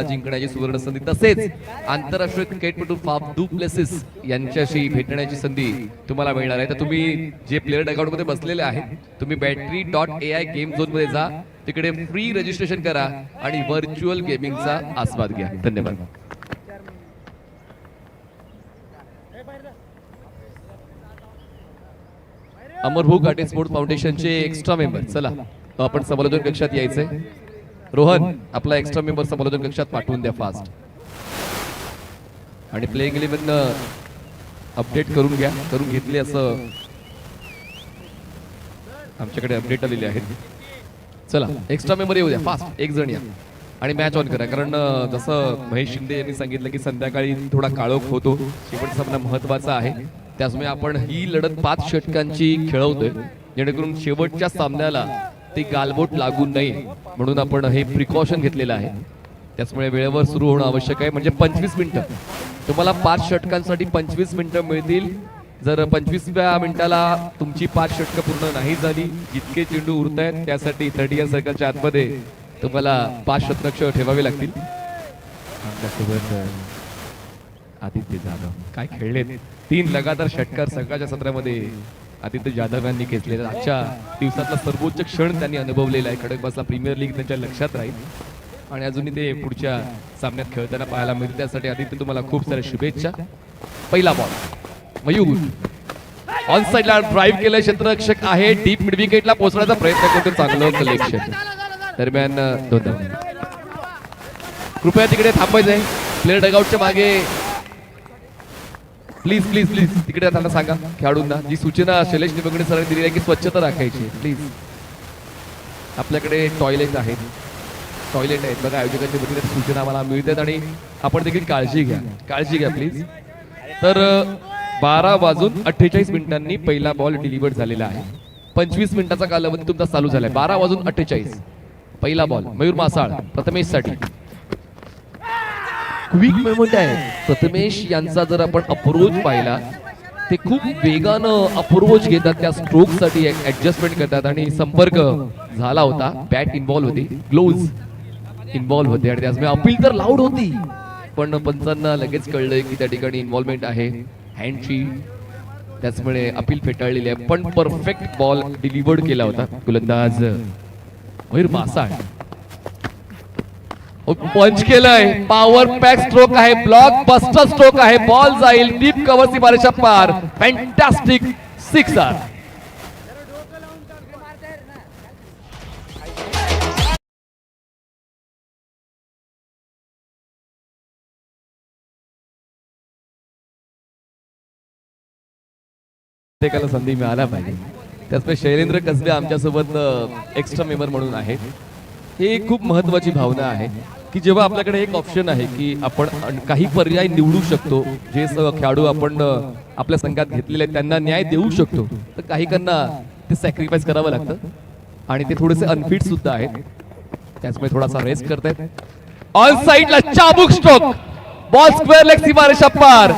जिंकण्याची सुवर्ण संधी तसेच आंतरराष्ट्रीय क्रिकेटपटू फाफ डू प्लेसिस यांच्याशी भेटण्याची संधी तुम्हाला मिळणार आहे. तर तुम्ही जे प्लेयर अकाउंट मध्ये बसलेले आहेत तुम्ही battery.ai गेम झोन मध्ये जा, तिकडे फ्री रजिस्ट्रेशन करा आणि व्हर्च्युअल गेमिंगचा आस्वाद घ्या. धन्यवाद. अमरभू घाटे स्पोर्ट्स फाउंडेशनचे एक्स्ट्रा मेंबर, चला आपण समालोचन कक्षात यायचंय. रोहन आपला एक्स्ट्रा मेंबर समालोचन कक्षात पाठवून द्या फास्ट. आणि प्लेइंग 11 अपडेट करून घेतले असं आमच्याकडे अपडेट आलेले आहेत. चला एक्स्ट्रा मेंबर येऊ द्या फास्ट, एक जण या आणि मॅच ऑन करा. कारण जसं महेश शिंदे यांनी सांगितलं की संध्याकाळी थोडा काळोख होतो, शेवटचा सामना महत्वाचा आहे, त्यामुळे आपण ही लढत 5 षटकांची खेळवतोय जेणेकरून शेवटच्या सामन्याला ती गालबोट लागू नये म्हणून आपण हे प्रिकॉशन घेतलेलं आहे. त्यामुळे वेळेवर सुरू होणं आवश्यक आहे. म्हणजे 25 मिनिटं तुम्हाला 5 षटकांसाठी 25 मिनिटं मिळतील. जर 25व्या मिनिटाला तुमची 5 षटकं पूर्ण नाही झाली, जितके चेंडू उरत आहेत त्यासाठी 30 सर्कलच्या आतमध्ये तुम्हाला 5 शतक ठेवावे लागतील. आदित्य जाधव काय खेळले, 3 लगातार षटकार सकाळच्या सत्रामध्ये आदित्य जाधव यांनी घेतलेला. आजच्या दिवसातला सर्वोच्च क्षण त्यांनी अनुभवलेला आहे. खडकवासला प्रीमियर लीग त्यांच्या लक्षात राहील आणि अजूनही ते पुढच्या सामन्यात खेळताना पाहायला मिळतील. त्यासाठी आदित्य तुम्हाला खूप साऱ्या शुभेच्छा. पहिला बॉल मयूर ऑन साइडला ड्राईव्ह केलं, क्षेत्ररक्षक आहे, डीप मिड विकेटला पोहोचण्याचा प्रयत्न करतो, चांगलं कलेक्शन. दरम्यान 2 धावा. कृपया तिकडे थांबायचंय प्लेयर डगआउटच्या मागे. प्लीज प्लीज प्लीज तिकडे त्यांना सांगा खेळाडूंना, जी सूचना शैलेश निबंगणे सरांनी दिली आहे की स्वच्छता राखायची. प्लीज आपल्याकडे टॉयलेट आहेत बघा, आयोजकांच्या वतीने सूचना आम्हाला मिळतात आणि आपण देखील काळजी घ्या प्लीज. तर 12:48 पहिला बॉल डिलिव्हर्ड झालेला आहे. 25 मिनिटाचा कालावधी तुमचा चालू झालाय. 12:48 पहिला बॉल मयूर मासाळ प्रथमेश साठी. क्विक मोमेंट आहे प्रथमेश यांचा. जर आपण अप्रोच पाहिला ते खूप वेगानं अप्रोच घेतात, त्या स्ट्रोक साठी ऍडजस्टमेंट करतात आणि संपर्क झाला होता, बॅट इन्व्हॉल्व होती, ग्लोव्ज इन्व्हॉल्व होते आणि त्यामुळे अपील तर लाऊड होती पण पंचांना लगेच कळलंय की त्या ठिकाणी इन्व्हॉल्वमेंट आहे हँडची, त्याचमुळे अपील फेटाळलेली आहे. पण परफेक्ट बॉल डिलिव्हर्ड केला होता गोलंदाज मयूर मासाळ. पंच केलंय, पॉवर पॅक स्ट्रोक आहे, ब्लॉक बस्टर स्ट्रोक आहे, बॉल जाईल डीप कव्हर सीमारेषा पार. Fantastic sixer. प्रत्येकाला संधी मिळायला पाहिजे. त्याचमुळे शैलेंद्र कसबे आमच्यासोबत एक्स्ट्रा मेंबर म्हणून आहेत. हे खूप महत्वाची भावना आहे की जेव्हा आपल्याकडे एक ऑप्शन आहे की आपण काही पर्याय निवडू शकतो, जे खेळाडू आपण आपल्या संघात घेतलेले त्यांना न्याय देऊ शकतो, तर काही काहींना ते सॅक्रिफाईस करावं लागतं आणि ते थोडेसे अनफिट सुद्धा आहेत. त्याचमुळे थोडासा रेस्ट करतायत. ऑन साइडला चाबूक स्ट्रोक, बॉल स्क्वेअर लेग सीमारेषा पार.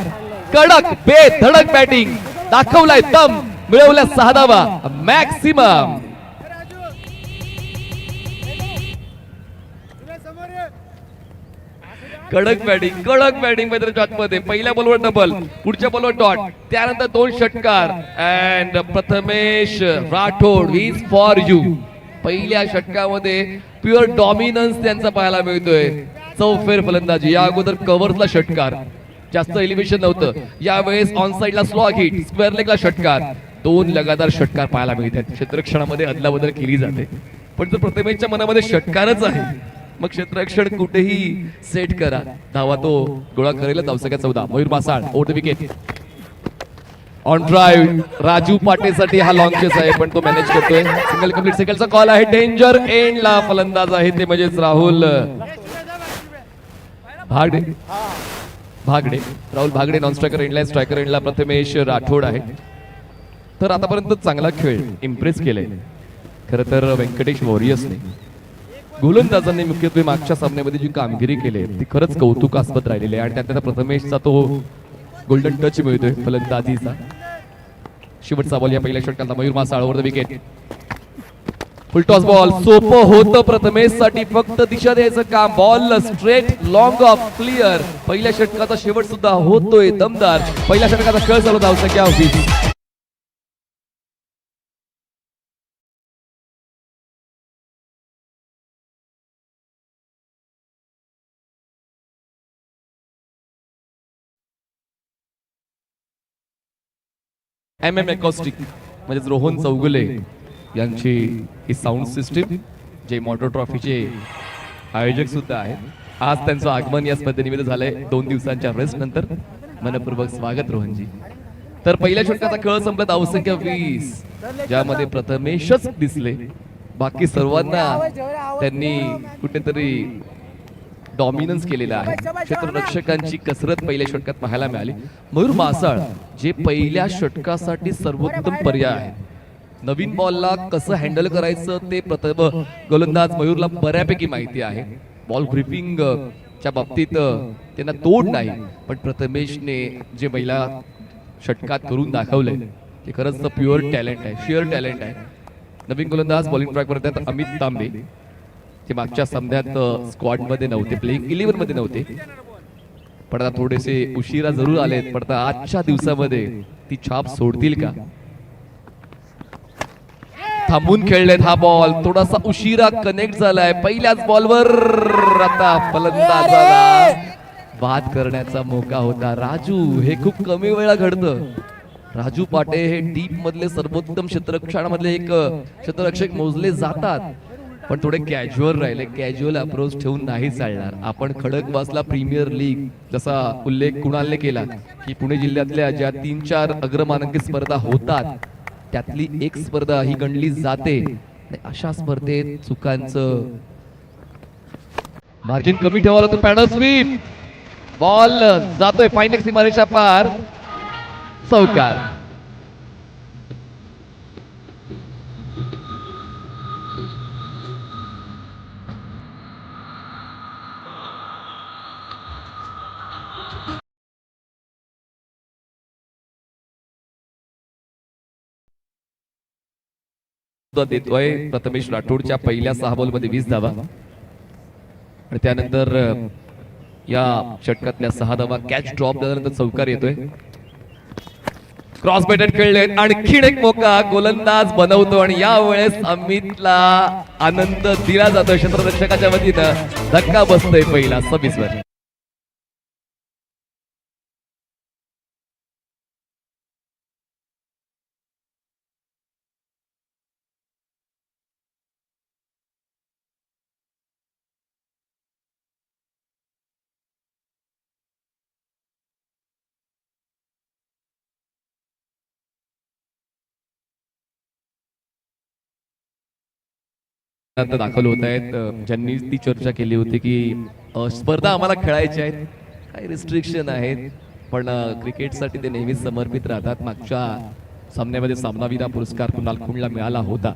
कडक बेधडक बॅटिंग दाखवलाय, दम मिळवला 6 धावा मॅक्सिमम. कडक बॅटिंग मध्ये पहिल्या बॉलवर डबल, पुढच्या बॉलवर डॉट, त्यानंतर 2 षटकार and Prathamesh Rathod is for you. पहिल्या षटकामध्ये प्युअर डॉमिनन्स त्यांचा पाहायला मिळतोय. चौफेर फलंदाजी, या अगोदर कव्हरला षटकार, जास्त एलिव्हेशन नव्हतं, यावेळेस ऑन साइडला स्लॉग हिट, स्क्वेअर लेगला षटकार, 2 लगातार षटकार पाहायला मिळतात. क्षेत्ररक्षणामध्ये अदलाबदल केली जाते पण जर प्रथमेशच्या मनामध्ये षटकारच आहे मग क्षेत्ररक्षण कुठेही सेट करा, धावा तो गोळा करेल. धावसंख्या 14. Mayur Masal out wicket. On drive Raju पाटेसाठी हा लॉंग चेस आहे पण तो मॅनेज करतोय. सिंगल कंप्लीट सेकंडचा कॉल आहे. डेंजर एंडला फलंदाज आहे ते म्हणजेच राहुल भागडे नॉन स्ट्रायकर एंडला. स्ट्रायकर एंडला प्रथमेश राठोड आहे. तर आतापर्यंत चांगला खेळ, इम्प्रेस केलाय खरं तर व्यंकटेश वॉरियर्सने. गोलंदाजांनी मुख्यत्वे मागच्या सामन्यामध्ये जी कामगिरी केली ती खरंच कौतुकास्पद राहिलेली आहे आणि त्यात प्रथमेशचा तो गोल्डन टच मिळतोय फलंदाजीचा. शेवटचा बॉल या पहिल्या षटकाला Mayur Masal over the wicket. Full toss ball सोपं होतं प्रथमेश साठी, फक्त दिशा द्यायचं काम. Ball straight long off clear. पहिल्या षटकाचा शेवट सुद्धा होतोय दमदार. पहिल्या षटकाचा खेळ चालू धावसंख्या 20. MM एकॉस्टिक म्हणजेच रोहन चौगुले यांची ही साऊंड सिस्टीम, जे मॉटर ट्रॉफीचे आयोजक सुद्धा आहेत. आज त्यांचं आगमन या स्पर्धेनिमित्त झालंय 2 दिवसांच्या रेस्ट नंतर. मनपूर्वक स्वागत रोहनजी. तर पहिल्या षटकाचा खेळ संपला, धावसंख्या 20, ज्यामध्ये प्रथमेशच दिसले. बाकी सर्वांना त्यांनी कुठेतरी डॉमिनन्स केलेला आहे. क्षेत्ररक्षकांची कसरत पहिल्या षटकात पाहायला मिळाली. मयूर मासाळ जे पहिल्या षटकासाठी सर्वोत्तम पर्याय आहे. नवीन बॉलला कसं हँडल करायचं ते प्रथम गोलंदाज मयूरला बऱ्यापैकी माहिती आहे. बॉल ग्रिपिंग च्या बाबतीत त्यांना तोड नाही, पण प्रथमेशने जे पहिल्या षटकात करून दाखवलंय ते खरंच प्युअर टॅलेंट आहे, शेअर टॅलेंट आहे. नवीन गोलंदाज बॉलिंग ट्रॅक वर आहेत अमित तांबे. ते मागच्या सामन्यात स्क्वॉड मध्ये नव्हते, प्लेइंग 11 मध्ये नव्हते, पण आता थोडेसे उशिरा जरूर आलेत. पण आता आजच्या दिवसामध्ये ती छाप सोडतील का? थांबून खेळलेत. हा बॉल थोडासा उशिरा कनेक्ट झालाय. पहिल्याच बॉलवर आता फलंदाजाला बाद करण्याचा मौका होता. राजू, हे खूप कमी वेळा घडतं. राजू पाटे हे डीप मधले सर्वोत्तम क्षेत्ररक्षणामधले एक क्षेत्ररक्षक मोजले जातात, पण थोडे कॅज्युअल राहिले. कॅज्युअल अप्रोच ठेवून नाही चालणार. आपण खडकवासला प्रीमियर लीग जसा उल्लेख कुणालने केला की पुणे जिल्ह्यातल्या ज्या 3-4 अग्रमानांकित स्पर्धा होतात त्यातली एक स्पर्धा ही गणली जाते. अशा स्पर्धेत चुकांचं मार्जिन कमी ठेवायला तर पॅडल स्वीप. बॉल जातोय फाईन सीमारेषा पार. चौकार. देतोय प्रथमेश राठोडच्या पहिल्या 6 बॉल मध्ये 20 धावा, आणि त्यानंतर या षटकातल्या 6 धावा कॅच ड्रॉप झाल्यानंतर चौकार येतोय. क्रॉस बॅटेड खेळले, आणखीन एक मौका गोलंदाज बनवतो आणि यावेळेस अमितला आनंद दिला जातोय. क्षेत्ररक्षकाच्या वतीनं धक्का बसतोय पहिला 26 वर. दाखल होत आहेत, ज्यांनी ती चर्चा केली होती की स्पर्धा आम्हाला खेळायच्या आहेत, काही रिस्ट्रिक्शन आहेत, पण क्रिकेटसाठी ते नेहमीच समर्पित राहतात. मागच्या सामन्यामध्ये सामनावीरा पुरस्कार कुणाल खुंडला मिळाला होता,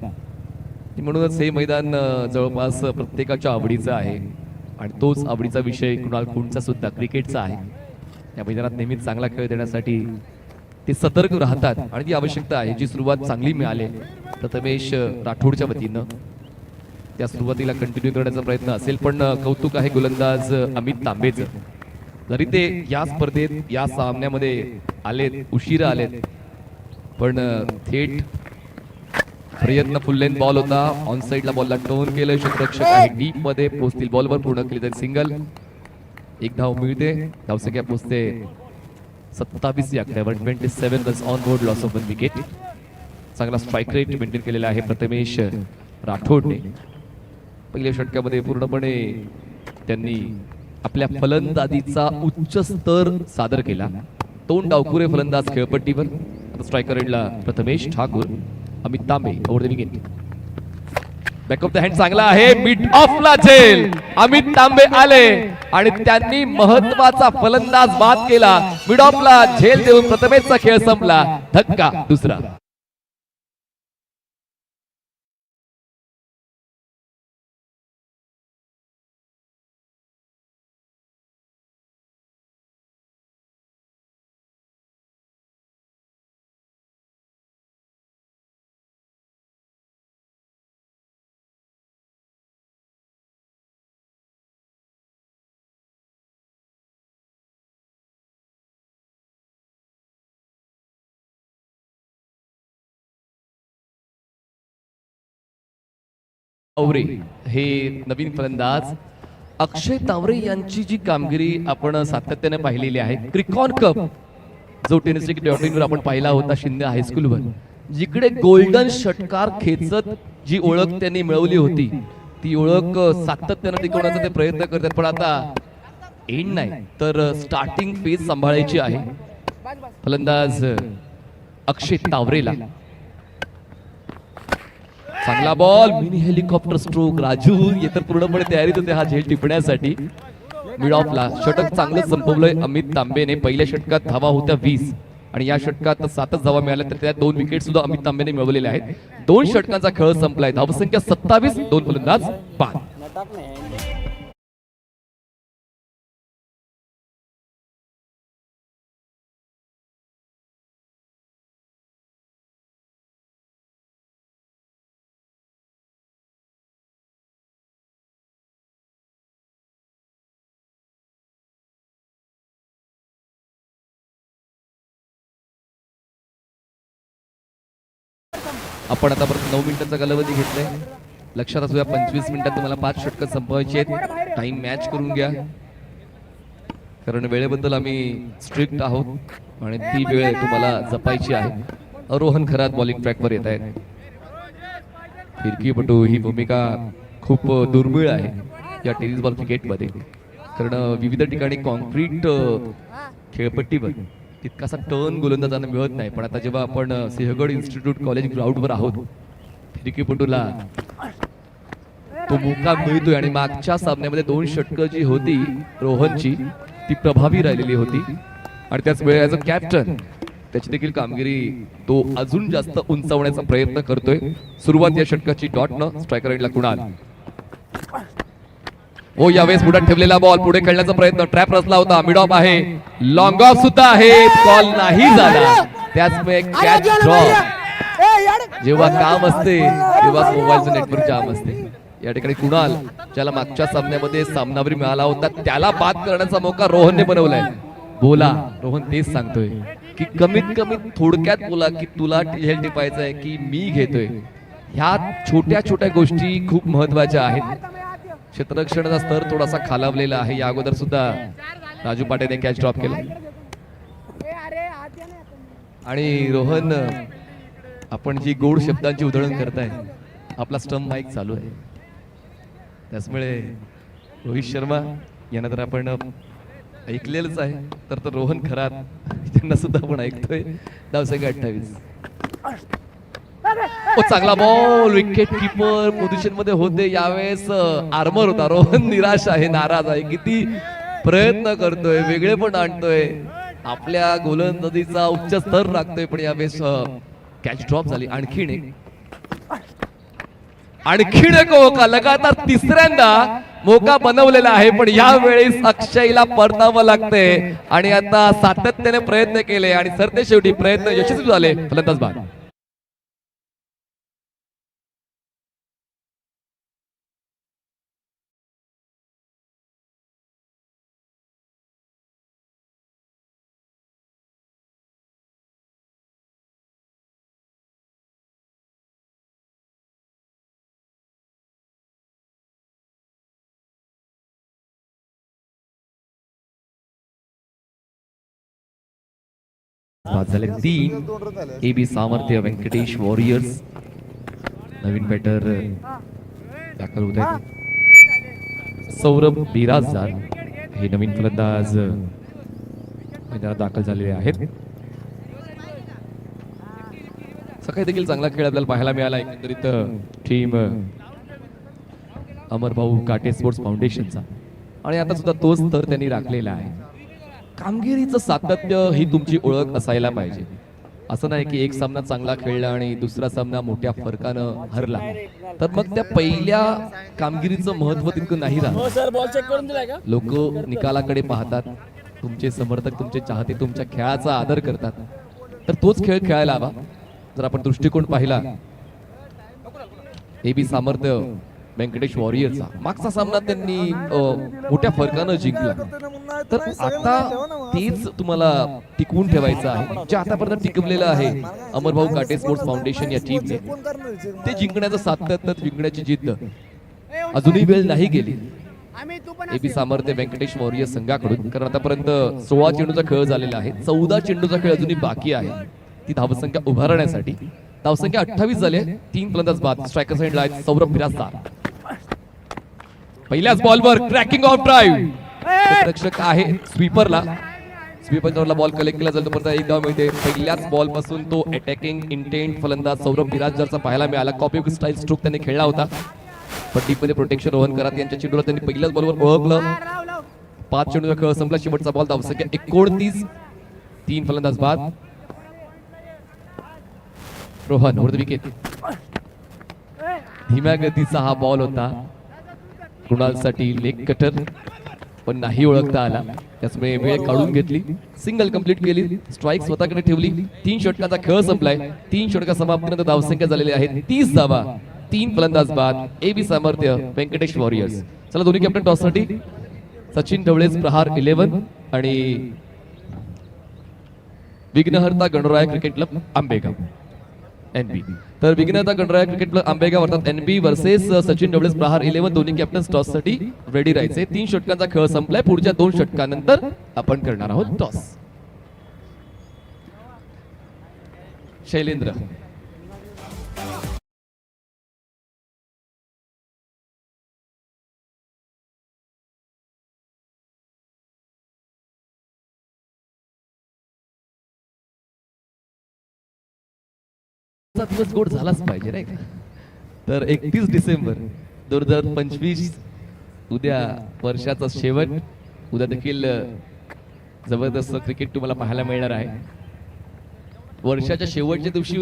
म्हणूनच हे मैदान जवळपास प्रत्येकाच्या आवडीचं आहे, आणि तोच आवडीचा विषय कुणाल खुंडचा सुद्धा क्रिकेटचा आहे. या मैदानात नेहमीच चांगला खेळ देण्यासाठी ते सतर्क राहतात, आणि ती आवश्यकता आहे. जी सुरुवात चांगली मिळाली प्रथमेश राठोडच्या वतीनं, त्या सुरुवातीला कंटिन्यू करण्याचा प्रयत्न असेल, पण कौतुक आहे गोलंदाज अमित तांबेचं. जरी ते या स्पर्धेत या सामन्यामध्ये आलेत, उशिरा आलेत, पण थेट प्रयत्न फुल लेंथ बॉल होता, ऑन साइडला बॉलला टर्न केलं. क्षेत्ररक्षक आहे डीप मध्ये, पोहोचतील बॉलवर पूर्ण केली तरी सिंगल. एक धाव मिळते, धावसंख्या पोहोचते 27 या आकड्यावर. 27 runs on board, loss of 1 wicket. चांगला स्ट्राईक रेट मेंटेन केलेला आहे प्रथमेश राठोडने. पहिल्या षटकामध्ये पूर्णपणे त्यांनी आपल्या फलंदाजीचा उच्च स्तर सादर केला. 2 डावखुरे फलंदाज खेळपट्टीवर. स्ट्रायकर एंडला Prathamesh Thakur, Amit Tambe over the wicket. Back of the hand चांगला आहे, मिड ऑफला झेल. अमित तांबे आले आणि त्यांनी महत्वाचा फलंदाज बाद केला. मिड ऑफला झेल देऊन प्रथमेशचा खेळ संपला. धक्का दुसरा. तावरे हे नवीन फलंदाज. अक्षय तावरे यांची जी कामगिरी आपण सातत्याने पाहिलेली आहे, क्रिकॉन कप जो टेनिस.वर आपण पाहिला होता शिंदे हायस्कूलवर, जिकडे गोल्डन षटकार खेचत जी ओळख त्यांनी मिळवली होती, ती ओळख सातत्याने टिकवण्याचा ते प्रयत्न करतात. पण आता एंड नाही तर स्टार्टिंग फेज सांभाळायची आहे फलंदाज अक्षय तावरेला. चांगला ball, mini helicopter stroke. Raju ये तर पूर्णपणे तयारीत होते हा झेल टिपण्यासाठी. मिड ऑफला षटक चांगलं संपवलंय अमित तांबेने. पहिल्या षटकात धावा होत्या 20 आणि या षटकात 7च धावा मिळाल्या, तर त्यात 2 विकेट सुद्धा अमित तांबेने मिळवलेले आहेत. 2 षटकांचा खेळ संपलाय. धावसंख्या 27, 2 फलंदाज बाद. आपण आतापर्यंत 9 मिनिटांचा कालावधी घेतलाय. लक्षात असू द्या 25 मिनिटात तुम्हाला 5 षटकं संपवायची आहेत. टाइम मॅच करून घ्या, कारण वेळेबद्दल आम्ही स्ट्रिक्ट आहोत आणि ती वेळ तुम्हाला जपायची आहे. रोहन खरात बॉलिंग ट्रॅकवर येत आहेत. फिरकीपटू ही भूमिका खूप दुर्मिळ आहे या टेनिस बॉल क्रिकेटमध्ये, कारण विविध ठिकाणी कॉन्क्रीट खेळपट्टीवर तितकासा टर्न गोलंदाजांना मिळत नाही. पण आता जेव्हा आपण सिंहगड इन्स्टिट्यूट कॉलेज ग्राउंडवर आहोत, फिरकीपटूला तो मोका मिळतोय आणि मागच्या सामन्यामध्ये 2 षटकं जी होती रोहनची ती प्रभावी राहिलेली होती आणि त्याच वेळेला ॲज अ कॅप्टन त्याची देखील कामगिरी तो अजून जास्त उंचावण्याचा प्रयत्न करतोय. सुरुवात या षटकाची डॉटनं. स्ट्रायकर एंडला कुणाल. ओ यावेळेस पुढे ठेवलेला बॉल, पुढे खेळण्याचा प्रयत्न, ट्रॅप रचला होता. मिड ऑफ आहे, लॉंग ऑफ सुद्धा आहे, कॉल नाही झाला. त्याचमुळे कॅच ड्रॉप. जेव्हा काम असते तेव्हा मोबाईलचं नेटवर्क जाम असते. या ठिकाणी कुणाल, ज्याला मागच्या सामन्यामध्ये सामनावीर मिळाला होता, त्याला बाद करण्याचा मौका रोहनने बनवलाय. बोला रोहन, तेच सांगतोय की कमीत कमी थोडक्यात बोला की तुला झेल टिपायचं आहे की मी घेतोय. ह्या छोट्या छोट्या गोष्टी खूप महत्वाच्या आहेत. क्षेत्ररक्षणाचा स्तर थोडासा खालावलेला आहे. या अगोदर सुद्धा राजू पाटेने कॅच ड्रॉप केला. आणि रोहन, आपण जी गोड शब्दांची उधळण करताय, आपला स्टंप माईक चालू आहे, त्याचमुळे रोहित शर्मा यांना तर आपण ऐकलेलंच आहे, तर रोहन खरात त्यांना सुद्धा आपण ऐकतोय. धावसंख्या 28. चांगला बॉल, विकेट किपर पोझिशन मध्ये होते. यावेळेस आर्मर होता. रोहन निराश आहे, नाराज आहे. किती प्रयत्न करतोय, वेगळे पण आणतोय, आपल्या गोलंदाजीचा उच्च स्तर राखतोय, पण यावेळेस कॅच ड्रॉप झाली. आणखीन एक मोका, लगातार तिसऱ्यांदा मोका बनवलेला आहे, पण यावेळेस अक्षयला परतावं लागतंय आणि आता सातत्याने प्रयत्न केले आणि सरते शेवटी प्रयत्न यशस्वी झाले. फलंदाज बाद. झाले 3. AB सामर्थ्य व्यंकटेश वॉरियर्स. नवीन बॅटर दाखल होत आहेत. सौरभ बिराजदार हे नवीन फलंदाज दाखल झालेले आहेत. सकाळी देखील चांगला खेळ आपल्याला पाहायला मिळाला. एकंदरीत टीम अमरभाऊ काटे स्पोर्ट्स फाउंडेशनचा, आणि आता सुद्धा तोच स्तर त्यांनी राखलेला आहे. कामगिरीचं सातत्य ही तुमची ओळख असायला पाहिजे. असं नाही की एक सामना चांगला खेळला आणि दुसरा सामना मोठ्या फरकानं हरला, तर मग त्या पहिल्या कामगिरीचं महत्व तितकं नाही राहत. लोक निकालाकडे पाहतात, तुमचे समर्थक, तुमचे चाहते तुमच्या खेळाचा आदर करतात, तर तोच खेळ खेळायला हवा. जर आपण दृष्टिकोन पाहिला AB सामर्थ्य व्यंकटेश वॉरियरचा, मागचा सामना त्यांनी मोठ्या फरकानं जिंकला. तर आता तेच तुम्हाला टिकवून ठेवायचं आहे, जे आतापर्यंत टिकवलेलं आहे अमरभाऊ काटे स्पोर्ट्स फाउंडेशन या टीमने. ते जिंकण्याचं सातत्य, जिंकण्याची जिद्द अजूनही वेळ नाही गेली एबी सामर्थ्य व्यंकटेश मौर्य संघाकडून. कारण आतापर्यंत 16 चेंडूचा खेळ झालेला आहे, 14 चेंडूचा खेळ अजूनही बाकी आहे ती धावसंख्या उभारण्यासाठी. धावसंख्या 28 झाली, 3 फलंदाज बाद. स्ट्रायकर साइडला आहे सौरभ बिराजदार. पहिल्याच बॉलवर क्रॅकिंग ऑफ ड्राईव्ह रक्षक आहे स्वीपरला. स्वीपरला बॉल कलेक्ट केला जातो, परत एक धाव मिळते. पहिल्याच बॉल पासून तो अटॅकिंग इंटेंट फलंदाज सौरभ बिराजदारचा पाहायला मिळाला. कॉपी स्टाईल स्ट्रोक त्यांनी खेळला होता, पण टीपमध्ये प्रोटेक्शन रोहन करात यांच्या चेंडूला त्यांनी पहिल्याच बॉलवर ओळखलं. 5 चेंडूचा खेळ संपला, शेवटचा बॉल. धावसंख्या 29, 3 फलंदाज बाद. रोहन वरती विकेट. धीम्या गतीचा हा बॉल होता कुणालसाठी, लेग कटर, पण नाही ओळखता आला, त्यामुळे वेळ काढून घेतली. सिंगल कंप्लीट केली, स्ट्राईक स्वतःकडे ठेवली. 3 षटकाचा खेळ संपलाय. 3 षटका समाप्तीनंतर धावसंख्या झालेली आहे 30 धावा, 3 फलंदाज बाद. एबी सामर्थ्य व्यंकटेश वॉरियर्स. चला दोन्ही कॅप्टन टॉससाठी. सचिन ढवळेच प्रहार 11 आणि विघ्नहर्ता Ganaraya cricket club Ambegaon NB. तर विघ्नहर्ता गणराय क्रिकेट क्लब आंबेगाव अर्थात एनबी वर्सेस सचिन ढवळेच प्रहार 11. दोन्ही कॅप्टन टॉस साठी रेडी राहायचे. 3 षटकांचा खेळ संपलाय. पुढच्या 2 षटकानंतर आपण करणार आहोत टॉस. शैलेंद्र दिवस गोड झालाच पाहिजे नाही का. तर 31 डिसेंबर 2025 उद्या वर्षाचा शेवट. उद्या देखील जबरदस्त क्रिकेट तुम्हाला पाहायला मिळणार आहे. वर्षाच्या शेवटच्या दिवशी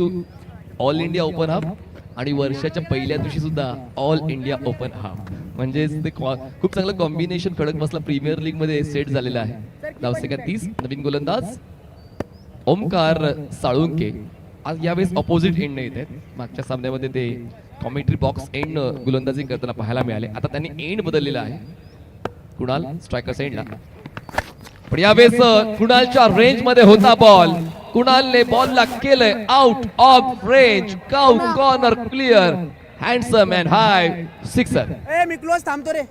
ऑल इंडिया ओपन हाफ आणि वर्षाच्या पहिल्या दिवशी सुद्धा ऑल इंडिया ओपन हाफ, म्हणजे ते खूप चांगलं कॉम्बिनेशन खडक बसला प्रीमियर लीग मध्ये सेट झालेला आहे. धावसंख्या 30. नवीन गोलंदाज ओमकार साळुंके. आज यावेळेस ऑपोजिट एंड येत आहेत. मागच्या सामन्यामध्ये ते कॉमेंट्री बॉक्स एंड गोलंदाजी करताना पाहायला मिळाले. आता त्यांनी एंड बदललेला आहे. कुणाल स्ट्रायकर एंडला, पण यावेळेस कुणालच्या रेंज मध्ये होता बॉल. कुणालने बॉलला केलंय out of range. Cow corner clear, handsome and high sixer. Me close थांबतो रे.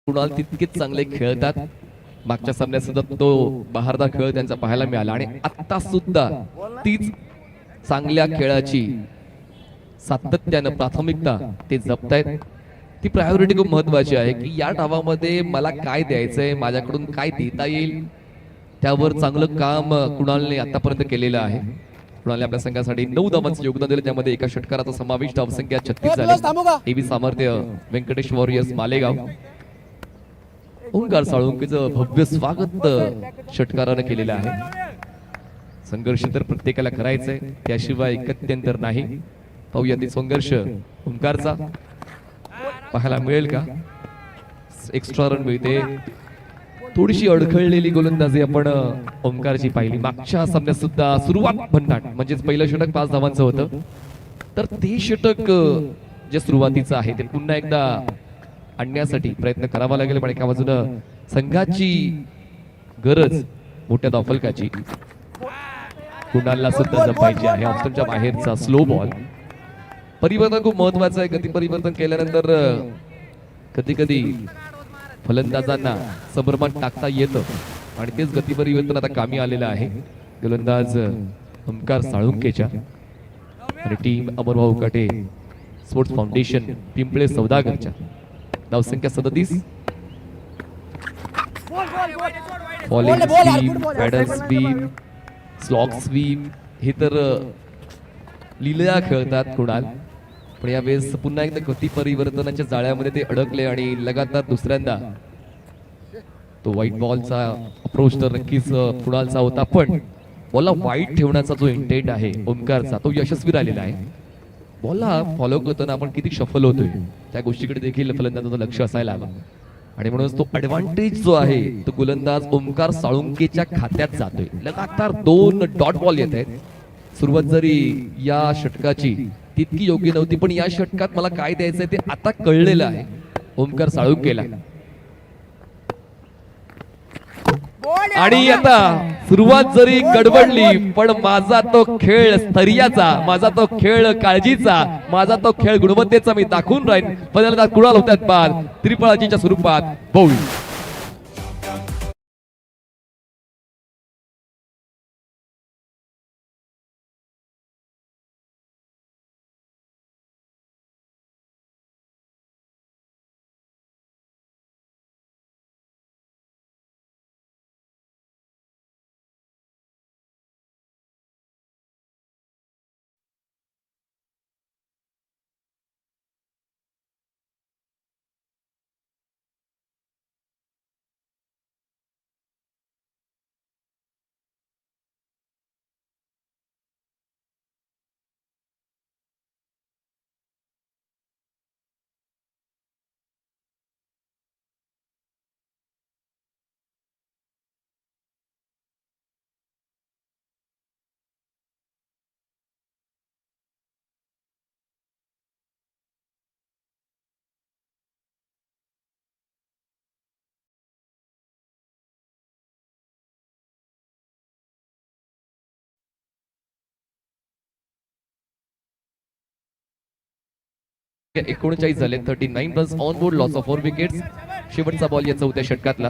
कुणाल तितकेच चांगले खेळतात. मागच्या सामन्यात सुद्धा तो बहारदार खेळ त्यांचा पाहायला मिळाला आणि आता सुद्धा तीच चांगल्या खेळाची सातत्यानं प्राथमिकता ते जपतायत. ती प्रायोरिटी खूप महत्वाची आहे की या डावामध्ये मला काय द्यायचंय, माझ्याकडून काय देता येईल, त्यावर चांगलं काम कुणालने आतापर्यंत केलेलं आहे. कुणालने आपल्या संघासाठी 9 धावांचं योगदान दिलं, त्यामध्ये एका षटकाराचा समावेश. धावसंख्या 36 झाली. एबी सामर्थ्य व्यंकटेश वॉरियर्स मालेगाव. ओंकार साळुंकेचं भव्य स्वागत षटकारानं केलेलं आहे. संघर्ष तर प्रत्येकाला करायचंय, त्याशिवाय गत्यंतर नाही. पाहूया ते संघर्ष ओंकारचा पाहायला मिळेल का. एक्स्ट्रा रन मिळते. थोडीशी अडखळलेली गोलंदाजी आपण ओंकारची पाहिली. मागच्या सामन्यात सुद्धा सुरुवात भन्नाट, म्हणजेच पहिलं षटक 5 धावांचं होतं. तर ते षटक जे सुरुवातीचं आहे ते पुन्हा एकदा आणण्यासाठी प्रयत्न करावा लागेल. पण एका बाजूनं संघाची गरज मोठ्या धावफलकाची, कुणालला सुद्धा जपायची आहे. ऑप्शनच्या बाहेरचा स्लो बॉल. परिवर्तन खूप महत्वाचं आहे. गती परिवर्तन केल्यानंतर कधी कधी फलंदाजांना संभ्रमात टाकता येतं आणि तेच गती परिवर्तन आता कामी आलेलं आहे. गोलंदाज ओंकार साळुंकेच्या आणि टीम अमरभाऊ काटे स्पोर्ट्स फाउंडेशन पिंपळे सौदागरच्या. धावसंख्या 37. Falling sweep, paddle sweep, slog sweep हे तर लीला खेळतात कुणाल. पण यावेळेस पुन्हा एकदा गती परिवर्तनाच्या जाळ्यामध्ये ते अडकले आणि लगातार दुसऱ्यांदा तो व्हाईट बॉलचा अप्रोच तर नक्कीच कुणालचा होता, पण बॉलला वाईट ठेवण्याचा जो इंटेंट आहे ओंकारचा तो यशस्वी राहिलेला आहे. बॉलला फॉलो करताना आपण किती शफल होतोय त्या गोष्टीकडे देखील फलंदाजाचं लक्ष असायला हवं. आणि म्हणूनच तो ऍडव्हान्टेज जो आहे तो गोलंदाज ओमकार साळुंकेच्या खात्यात जातोय. लगातार 2 डॉट बॉल येत आहेत. सुरुवात जरी या षटकाची तितकी योग्य नव्हती, पण या षटकात मला काय द्यायचंय ते आता कळलेलं आहे ओमकार साळुंकेला. आणि आता सुरुवात जरी गडबडली, पण माझा तो खेळ स्थैर्याचा, माझा तो खेळ काळजीचा, माझा तो खेळ गुणवत्तेचा मी दाखवून राहीन. फलंदाज कुणाल होतात बाद त्रिफळाजीच्या स्वरूपात बौल. .39 झाले. 39 runs on board, loss of 4 wickets. शेवटचा बॉल या 4थ्या षटकातला.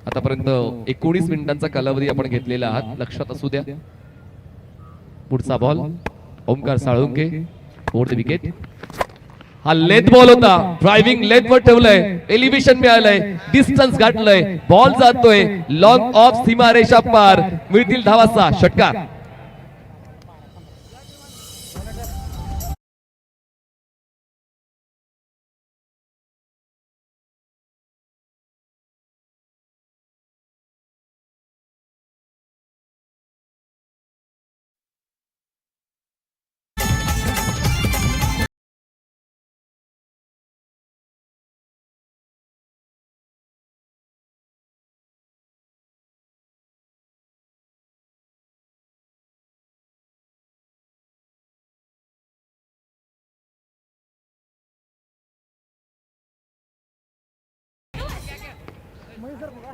आतापर्यंत 19 मिनिटांचा कालावधी आपण घेतलेला आहात, लक्षात असू द्या. पुढचा ball Omkar Salunke over the wicket. हा लेथ बॉल होता, ड्रायव्हिंग लेथ वर ठेवलंय, एलिव्हेशन मिळालंय, डिस्टन्स गाठलंय, बॉल जातोय लॉंग ऑफ सीमारेषा पार. मिळतील धावाचा षटकार.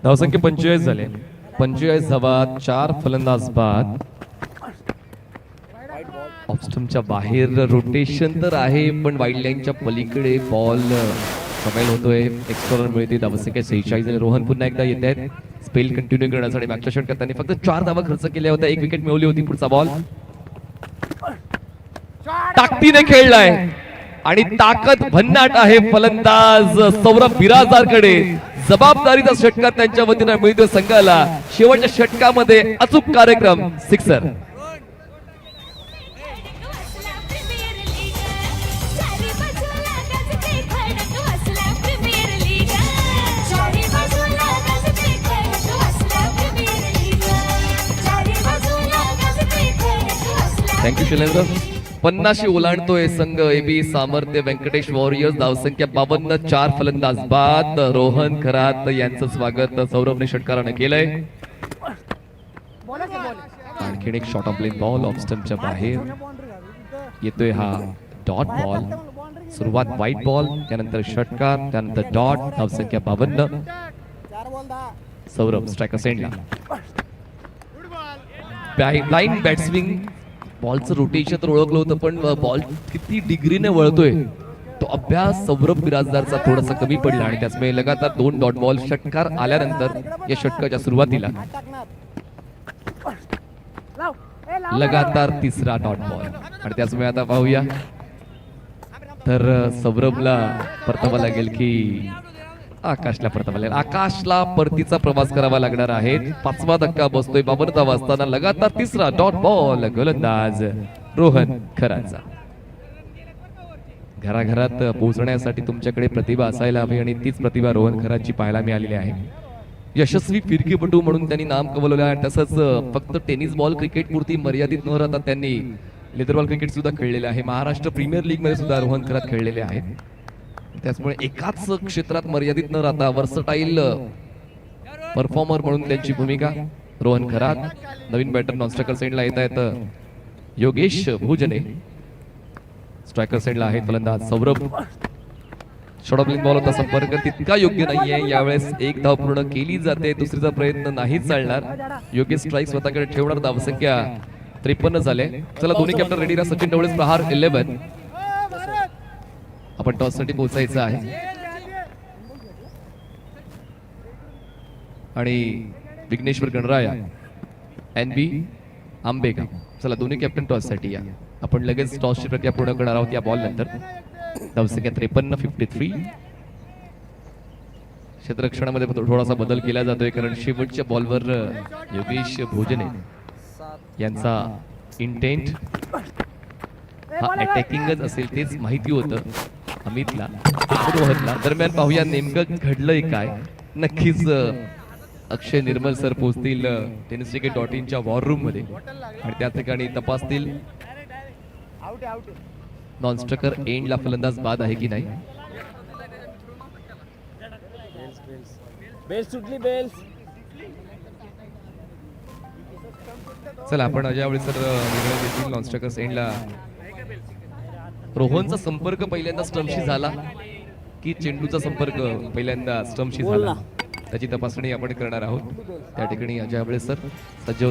धावसंख्या 45 झाले. 45 धावा, 4 फलंदाज बाद. ऑफस्टमच्या बाहेर रोटेशन तर आहे, पण वाईड लाईनच्या पलीकडे बॉल कमाल होतोय. एक्स्ट्रा रन मिळते. धावसंख्या 46 झाली. रोहन पुन्हा एकदा येत आहेत स्पेल कंटिन्यू करण्यासाठी. मागच्या षटकात त्यांनी फक्त 4 धावा खर्च केल्या होत्या, 1 विकेट मिळवली होती. पुढचा बॉल ताकदीने खेळलाय आणि ताकद भन्नाट आहे फलंदाज सौरभ बिराजदारकडे. जबाबदारीचा षटकार त्यांच्या वतीनं मिळतोय संघाला. शेवटच्या षटकामध्ये अचूक कार्यक्रम, सिक्सर. थँक्यू शैलेंद्र. 50 ओलांडतोय संघ एबी सामर्थ्य व्यंकटेश वॉरियर्स. धावसंख्या 52, 4 फलंदाज बाद. रोहन खरात यांचं स्वागत सौरभने षटकाराने केलंय. आणखीन एक short off plain ball off स्टंपच्या बाहेर येतोय. हा डॉट बॉल. सुरुवात व्हाईट बॉल, त्यानंतर षटकार, त्यानंतर डॉट. धावसंख्या 52. सौरभ स्ट्रायकर सेंडला. ब्लाइंड बॅट्सविंग. बॉलचं रोटेशन तर ओळखलं होतं, पण बॉल किती डिग्रीने वळतोय तो अभ्यास सौरभ बिराजदारचा थोडासा कमी पडला. आणि त्याचमुळे लगातार 2 डॉट बॉल. षटकार आल्यानंतर या षटकाच्या सुरुवातीला लगातार 3रा डॉट बॉल. आणि त्याचमुळे आता पाहूया तर सौरभला परतावा लागेल की आकाशला परतावा लागेल. आकाशला परतीचा प्रवास करावा लागणार आहे. 5वा धक्का बसतोय 52 धावा असताना. लगातार 3रा डॉट बॉल. गोलंदाज रोहन खराचा. घराघरात पोहोचण्यासाठी तुमच्याकडे प्रतिभा असायला हवी आणि तीच प्रतिभा रोहन खराची पाहायला मिळालेली आहे. यशस्वी फिरकीपटू म्हणून त्यांनी नाम कमवलेलं आहे. तसंच फक्त टेनिस बॉल क्रिकेट पुरती मर्यादित न राहता त्यांनी लेदर बॉल क्रिकेट सुद्धा खेळलेले आहे. महाराष्ट्र प्रीमियर लीग मध्ये सुद्धा रोहन खरात खेळलेले आहेत. त्याचमुळे एकाच क्षेत्रात मर्यादित न राहता वर्सटाईल परफॉर्मर म्हणून त्यांची भूमिका. रोहन खरात नवीन बॅटर नॉनस्ट्रायकर साइडला येत आहेत. योगेश भोजने स्ट्रायकर साइडला आहेत फलंदाज. सौरभ शॉर्ट बॉल होता, संपर्क तितका योग्य नाहीये. यावेळेस एक धाव पूर्ण केली जाते, दुसरीचा प्रयत्न नाहीच चालणार. योग्य स्ट्राईक स्वतःकडे ठेवणार. धावसंख्या 53 झाले. चला दोन्ही कॅप्टन रेडी राहा. सचिन ढवळे प्रहार 11. आपण टॉस साठी पोहोचायचं आहे आणि विघ्नेश्वर गणराया NB आंबेगाव. चला दोन्ही कॅप्टन टॉस साठी या. आपण लगेच टॉसची प्रक्रिया पूर्ण करणार आहोत या बॉल नंतर. धावसंख्या 53 53. क्षेत्ररक्षणामध्ये थोडासा बदल केला जातोय कारण शेवटच्या बॉलवर योगेश भोजने यांचा इंटेंट हा अटॅकिंगच असेल तेच माहिती होतं अमितला रोहनला. दरम्यान पाहूया नेमकं घडलंय काय. नक्कीच अक्षय निर्मल सर पोहोचतील tenniscricket.in च्या वॉर रूम मध्ये आणि त्या ठिकाणी तपासतील नॉनस्ट्रकर एंडला फलंदाज बाद आहे की नाही. चला आपण ज्यावेळी सर निर्णय घेतील नॉनस्ट्रकर्स एंडला रोहनचा संपर्क पहिल्यांदा स्टम्पशी झाला की चेंडूचा संपर्क पहिल्यांदा स्टम्पशी झाला त्याची तपासणी आपण करणार आहोत. त्या ठिकाणी ज्यावेळी सर सज्ज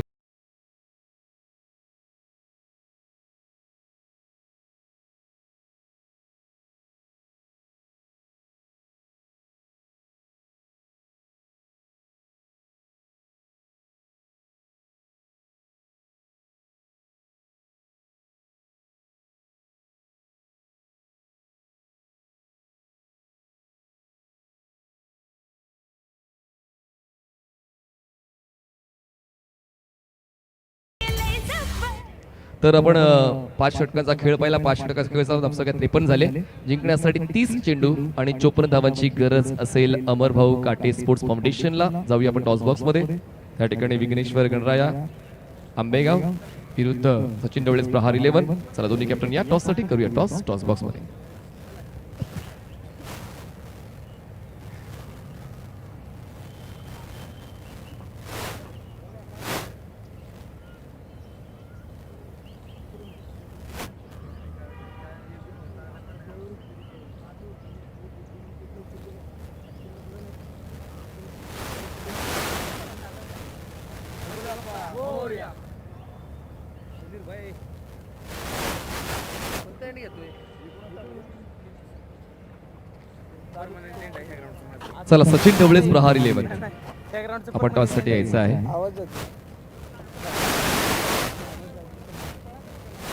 तर आपण 5 षटकांचा खेळ पाहिला. 5 षटकांचा खेळ धावसंख्या 53 झाले. जिंकण्यासाठी 30 चेंडू आणि 54 धावांची गरज असेल अमर भाऊ काटे स्पोर्ट्स फाउंडेशनला. जाऊया आपण टॉस बॉक्स मध्ये. त्या ठिकाणी विघ्नेश्वर गणराया आंबेगाव विरुद्ध सचिन ढवळे प्रहार 11. चला दोन्ही कॅप्टन या टॉस साठी करूया टॉस बॉक्स मध्ये. चला सचिन ढवळेच प्रहार 11. आपण टॉस साठी यायचं आहे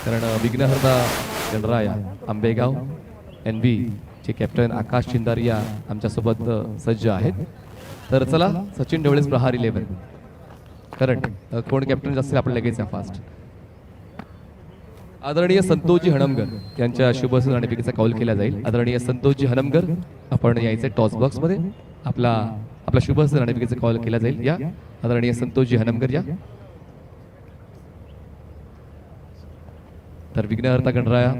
कारण विघ्नहर्ता गणराया आंबेगाव NB चे कॅप्टन आकाश चिंदारिया आमच्यासोबत सज्ज आहेत. तर चला सचिन ढवळेच प्रहार 11. कारण कोण कॅप्टन असतील आपण लगेच फास्ट. आदरणीय संतोषजी हणमकर यांच्या शुभसून आणि पिकेचा कॉल केला जाईल. आदरणीय संतोषजी हणमकर आपण यायचे टॉस बॉक्स मध्ये. आपला शुभसून आणि पिकेचा कॉल केला जाईल. या आदरणीय संतोषजी हणमकर या. तर विघ्नहर्ता गणराया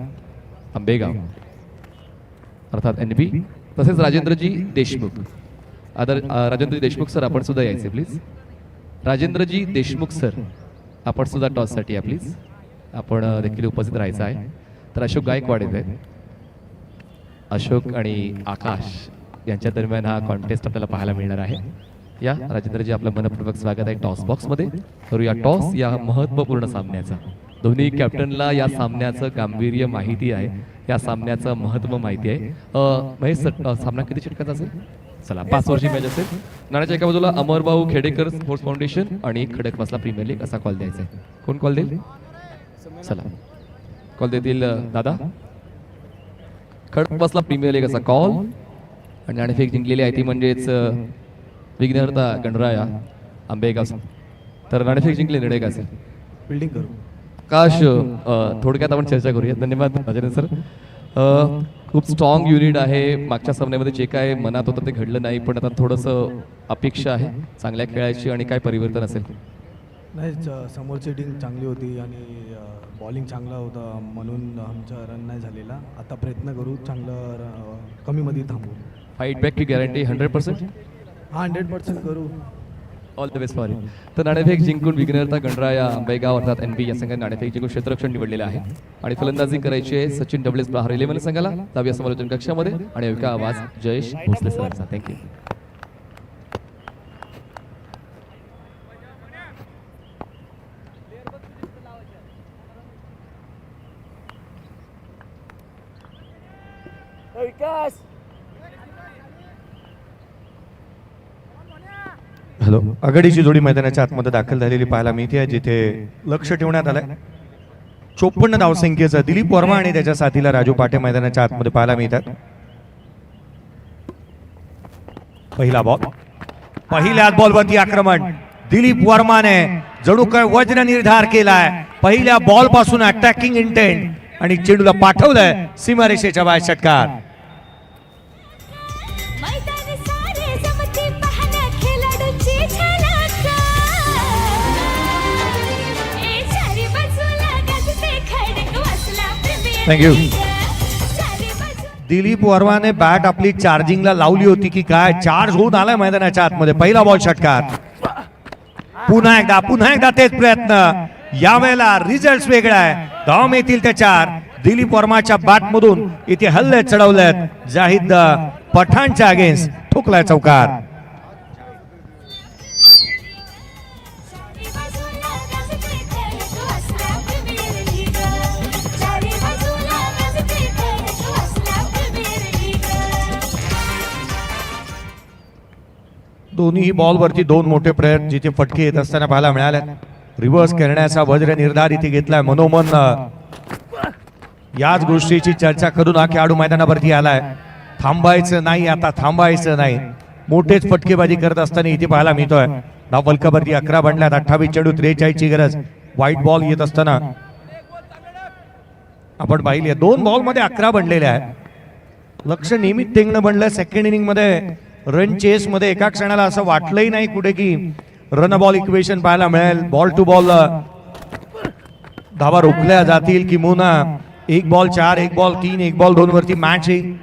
आंबेगाव अर्थात NB तसेच राजेंद्रजी देशमुख. राजेंद्रजी देशमुख सर आपण सुद्धा यायचे प्लीज. राजेंद्रजी देशमुख सर आपण सुद्धा टॉस साठी या प्लीज. आपण देखील उपस्थित राहायचं आहे. तर अशोक गायकवाड आहेत. अशोक आणि आकाश यांच्या दरम्यान हा कॉन्टेस्ट आपल्याला पाहायला मिळणार आहे. या राजेंद्रजी आपलं मनपूर्वक स्वागत आहे टॉस बॉक्स मध्ये. करूया टॉस या महत्वपूर्ण सामन्याचा. दोन्ही कॅप्टनला या सामन्याचं गांभीर्य माहिती आहे, या सामन्याचं महत्व माहिती आहे. महेश सामना किती षटकाचा असेल? चला 5 वर्षी मॅच असेल. नाण्याच्या एका बाजूला अमरभाऊ खेडेकर स्पोर्ट्स फाउंडेशन आणि खडकवासला प्रीमियर लीग असा कॉल द्यायचा आहे. कोण कॉल देईल? चला कॉल देतील दादा. खडकवासला प्रीमियर लीग असा कॉल आणि नाणेफेक जिंकलेली आहे ती म्हणजेच विघ्नहर्ता गणराया आंबेगाव. तर नाणेफेक जिंकले निर्णय का असेल? बिल्डिंग करू काश थोडक्यात आपण चर्चा करूया. धन्यवाद राजेंद्र सर. खूप स्ट्रॉंग युनिट आहे. मागच्या सामन्यामध्ये जे काय मनात होतं ते घडलं नाही, पण आता थोडंसं अपेक्षा आहे चांगल्या खेळाची आणि काय परिवर्तन असेल? नाही समोरची टीम चांगली होती आणि बॉलिंग चांगला होता म्हणून आमचा रन नाही झालेला. आता प्रयत्न करू चांगलं कमीमध्ये थांबू. फाईट बॅक की गॅरंटी 100%. हा 100% करू. All the best for you. तर नाणेफेक जिंकून विघ्नहर्ता गणराया आंबेगाव अर्थात NB या संघाने नाणेफेक जिंकून क्षेत्ररक्षण निवडलेले आहे आणि फलंदाजी करायची आहे सचिन डबलेस प्रहार 11 संघाला. दहाव्या समालोचन कक्षामध्ये आणि अविका आवाज जयेश भोसले सरांचा. थँक्यू. हॅलो. आघाडीची जोडी मैदानाच्या आतमध्ये दाखल झालेली पाहायला मिळते, जिथे लक्ष ठेवण्यात आलंय 54 धावसंख्येचा दिलीप वर्मा आणि त्याच्या साथीला राजू पाटे मैदानाच्या आतमध्ये पाहायला मिळतात. पहिला बॉल, पहिल्याच बॉलवरती आक्रमण दिलीप वर्माने जणू काय वज्र निर्धार केलाय. पहिल्या बॉल पासून अटॅकिंग इंटेंट आणि चेंडूला पाठवलंय सीमारेषेच्या बाहेर. षटकार. थँक्यू. दिलीप वर्माने बॅट आपली चार्जिंगला लावली होती की काय, चार्ज होऊन आलाय मैदानाच्या आतमध्ये. पहिला बॉल षटकार. पुन्हा एकदा तेच प्रयत्न. यावेळेला रिझल्ट वेगळा आहे. धाव येतील त्या 4. दिलीप वर्माच्या बॅट मधून इथे हल्ले चढवलेत. जाहिद पठाणच्या अगेन्स्ट ठोकलाय चौकार. दोन्ही बॉलवरती 2 मोठे प्रयत्न जिथे फटके येत असताना पाहायला मिळाले. रिव्हर्स करण्याचा वज्र निर्धार इथे घेतलाय. मनोमन याच गोष्टीची चर्चा करून हा खेळाडू मैदानावरती आलाय. थांबायचं नाही, आता थांबायचं नाही. मोठेच फटकेबाजी करत असताना इथे पाहायला मिळतोय. धाव फलकावरती 11 बनल्यात. 28 चेंडू 43 ची गरज. व्हाईट बॉल येत असताना आपण पाहिले 2 बॉल मध्ये 11 बनलेले आहे. लक्ष नियमित टेंगणं बनलं. सेकंड इनिंग मध्ये रन चेस मध्ये एका क्षणाला असं वाटलंही नाही कुठे की रन बॉल इक्वेशन पाहायला मिळेल. बॉल टू बॉल धावा रोखल्या जातील किंवा 1 बॉल 4, 1 बॉल 3, 1 बॉल 2 वरती मॅच येईल.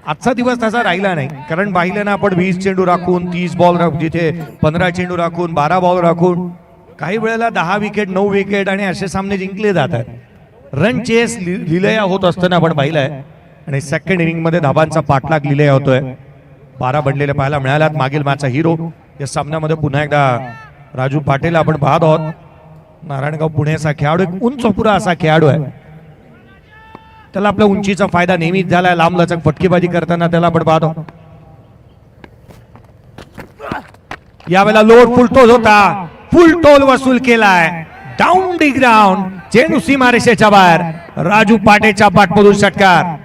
आजचा दिवस तसा राहिला नाही, कारण पाहिलं ना आपण 20 चेंडू राखून 30 बॉल जिथे 15 चेंडू राखून 12 बॉल राखून काही वेळेला 10 विकेट 9 विकेट आणि असे सामने जिंकले जातात. रन चेस लिलया होत असताना आपण पाहिलंय आणि सेकंड इनिंग मध्ये धाबांचा पाठलाग लिलया होतोय. 12 बनलेले पाहायला मिळाल्यात. मागील मॅचचा हिरो या सामन्यामध्ये पुन्हा एकदा राजू पाटील आपण पाहत आहोत. नारायणगाव पुण्याचा खेळाडू, एक उंच पुरा असा खेळाडू आहे. त्याला आपल्या उंचीचा फायदा नेहमीच झालाय. लांब लचक फटकेबाजी करताना त्याला आपण पाहतो. यावेळेला लोड फुल टोल होता, फुल टोल वसूल केलाय. Down D ground. चेंडू सीमारेषेच्या बाहेर. राजू पाटेच्या पाठमधून षटकार.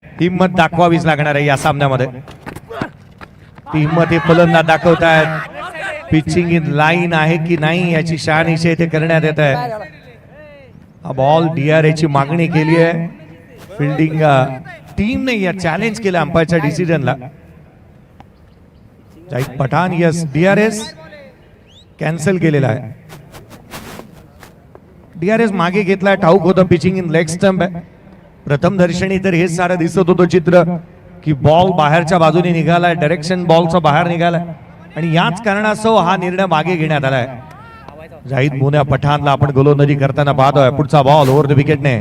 हिम्मत दाखवावीच लागणार आहे या सामन्यामध्ये. ती हिम्मत हे फलंदाज दाखवतायत. पिचिंग इन लाईन आहे की नाही याची शहानिशा इथे करण्यात येत आहे. हा बॉल DRA ची मागणी केली आहे. फिल्डिंग टीमने या चॅलेंज केलं अंपायरच्या डिसिजनला. Zahid Pathan yes DRS cancel केलेला आहे. DRS मागे घेतलाय. ठाऊक होतं पिचिंग इन लेग स्टंप आहे. प्रथम दर्शनी तर हेच सारं दिसत होतं चित्र की बॉल बाहेरच्या बाजूने निघालाय. डायरेक्शन बॉलचा बाहेर निघालाय आणि याच कारणास्तव हा निर्णय मागे घेण्यात आलाय. जाहिद मोन्या पठाणला आपण गोलंदाजी करताना पाहतोय. पुढचा बॉल ओव्हर द विकेटने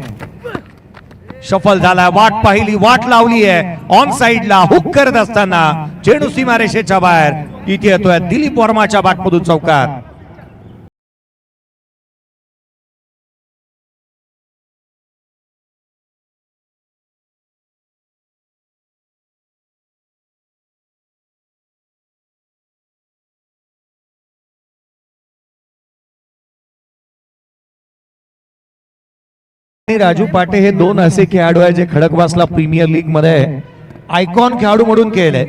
शफल झाला. वाट पाहिली, वाट लावली आहे. ऑन साइडला हुक करत असताना चेंडू सीमारेषेच्या बाहेर. इथे येतोय दिलीप वर्माच्या बॅटमधून चौकार. राजू पाटे हे 2 असे खेळाडू आहेत जे खडकवासला प्रीमियर लीग मध्ये आयकॉन खेळाडू म्हणून खेळले.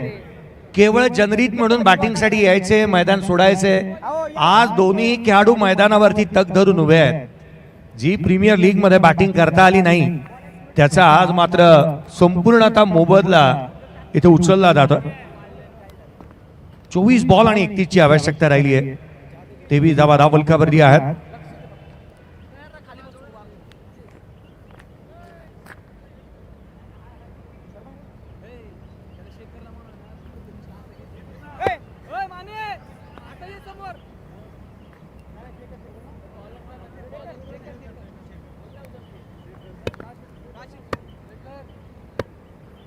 केवळ जनरीत म्हणून बॅटिंगसाठी यायचे, मैदान सोडायचे. आज दोन्ही खेळाडू मैदानावरती तग धरून उभे आहेत. जी प्रीमियर लीग मध्ये बॅटिंग करता आली नाही त्याचा आज मात्र संपूर्णतः मोबदला इथे उचलला जातो. 24 बॉल आणि 31 ची आवश्यकता राहिली आहे. 23 धावा धावफलकावरती आहेत.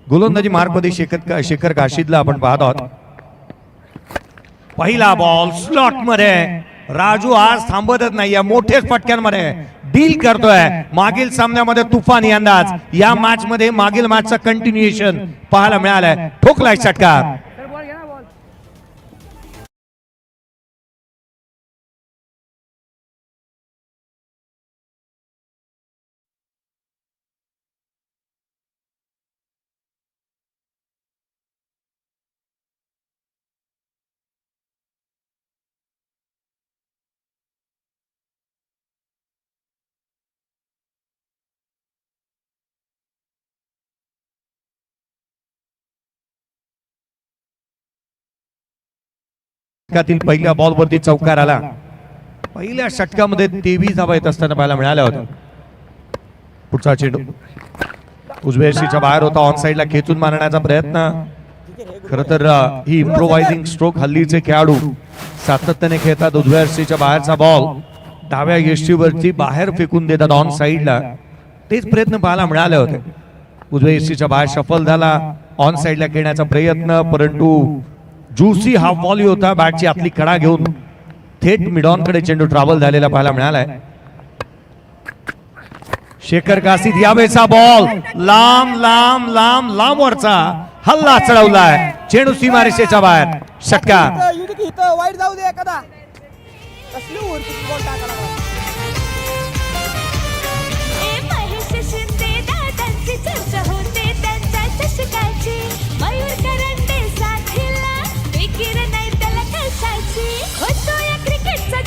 गोलंदाजी मार्कमध्ये शेखर काशीदला आपण पाहत आहोत. पहिला बॉल स्लॉट मध्ये. राजू आज थांबतच नाही, या मोठ्याच फटक्यांमध्ये डील करतोय. मागील सामन्यामध्ये तुफानी अंदाज, या मॅच मध्ये मागील मॅचचं कंटिन्युएशन पाहायला मिळालंय. ठोकलाय षटकार. पहिल्या बॉलवरती चौकार आला. पहिल्या षटकामध्ये 23 धावा येत असताना पाहायला मिळाल्या होत्या. पुढचा चेंडू उजव्या यष्टीच्या बाहेर होता. ऑन साइडला खेचून मारण्याचा प्रयत्न. खर तर ही इम्प्रोवायझिंग स्ट्रोक हल्लीचे खेळाडू सातत्याने खेळतात. उजव्या यष्टीच्या बाहेरचा बॉल डाव्या यष्टीवरती बाहेर फेकून देतात ऑन साइडला. तेच प्रयत्न पाहायला मिळाले होते. उजव्या यष्टीच्या बाहेर सफल झाला. ऑन साइडला खेळण्याचा प्रयत्न, परंतु ज्युसी हा बॉल होता. बॅटची आतली कडा घेऊन थेट मिडॉन कडे चेंडू ट्रॅव्हल झालेला पाहायला मिळालाय. शेखर काशीद यावेळेचा बॉल लांब लांब लांब लांब वरचा हल्ला चढवलाय. चेंडू सीमारेषेच्या बाहेर. षटकार. वाईट जाऊ दे एखादा. कसली उरती बॉल टाकायला.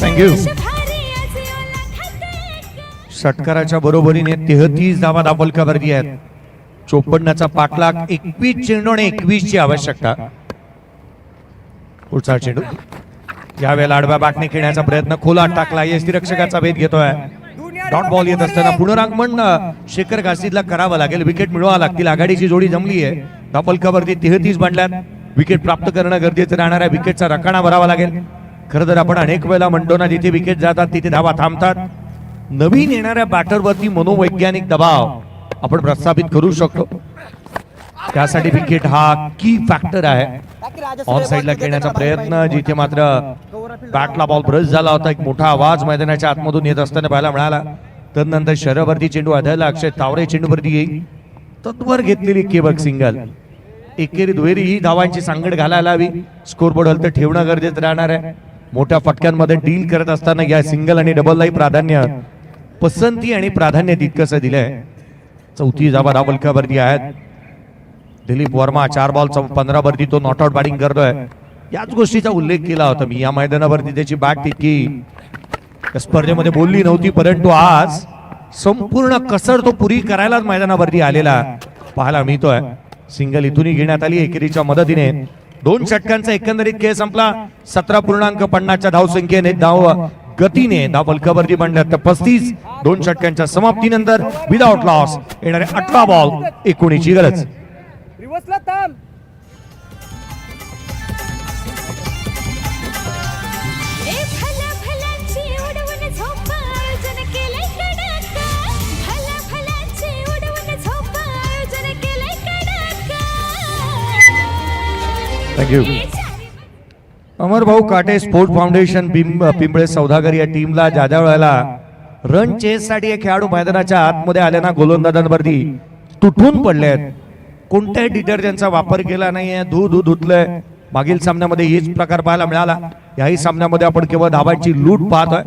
थँक्यू. षटकाराच्या बरोबरीने 33 धावा धावफलकावरती आहेत. 54चा पाठलाग. 21 चेंडू आणि 21 ची आवश्यकता. पुढचा चेंडू यावेळेला आडव्या बॅटने खेळण्याचा प्रयत्न. खोला टाकला. यष्टीरक्षकाचा भेद घेतोय. डॉट बॉल येत असताना पुनरागमन शेखर काशीदला करावं लागेल. विकेट मिळवावं लागतील. आघाडीची जोडी जमली आहे. धावफलकावरती 33 बनल्यात. विकेट प्राप्त करणं गरजेचं राहणार आहे. विकेटचा रकाना भरावा लागेल. खरं तर आपण अनेक वेळेला म्हणतो ना, जिथे विकेट जातात तिथे धावा थांबतात. नवीन येणाऱ्या बॅटरवरती मनोवैज्ञानिक दबाव आपण प्रस्थापित करू शकतो. त्यासाठी विकेट हा की फॅक्टर आहे. ऑन साइडला खेळण्याचा प्रयत्न, जिथे मात्र बॅटला बॉल ब्रश झाला होता. एक मोठा आवाज मैदानाच्या आतमधून येत असताना पाहायला मिळाला. तदनंतर शरीरावरती चेंडू आढळला. अक्षय तावरे चेंडूवरती येईल. तत्वर घेतलेली केवळ सिंगल. एकेरी दुहेरी ही धावांची सांगड घालायला हवी. स्कोरबोर्ड हलतं ठेवणं गरजेचं राहणार आहे. मोठ्या फटक्यांमध्ये डील करत असताना या सिंगल आणि डबललाही प्राधान्य, पसंती आणि प्राधान्य तितकंसं दिलंय. 34 धावा धावफलकावरती आहेत. दिलीप वर्मा 4 बॉल 15 वरती तो नॉट आउट बॅटिंग करतोय. याच गोष्टीचा उल्लेख केला होता मी. या मैदानावरती त्याची बॅट तितकी स्पर्धेमध्ये बोलली नव्हती, परंतु आज संपूर्ण कसर तो पुरी करायलाच मैदानावरती आलेला पाहायला मिळतोय. सिंगल इथूनही घेण्यात आली एकेरीच्या मदतीने. 2 षटकांचा एकंदरीत खेळ संपला. 17.50च्या धावसंख्येने गतीने धावफलकावरती बनल्यात तर 35. 2 षटकांच्या समाप्तीनंतर विदाउट लॉस येणारे 18 बॉल 19 ची गरज. रिवर्सला थांब. थँक्यू. अमर भाऊ काटे स्पोर्ट फाउंडेशन पिंपळे सौदागर या टीमला ज्या वेळेला रन चेस साठी हे खेळाडू मैदानाच्या आतमध्ये आले ना, गोलंदाजांवरती तुटून पडले. कोणत्याही डिटर्जंटचा वापर केला नाहीये. धुतलंय. मागील सामन्यामध्ये हेच प्रकार पाहायला मिळाला. याही सामन्यामध्ये आपण केवळ धावांची लूट पाहतोय.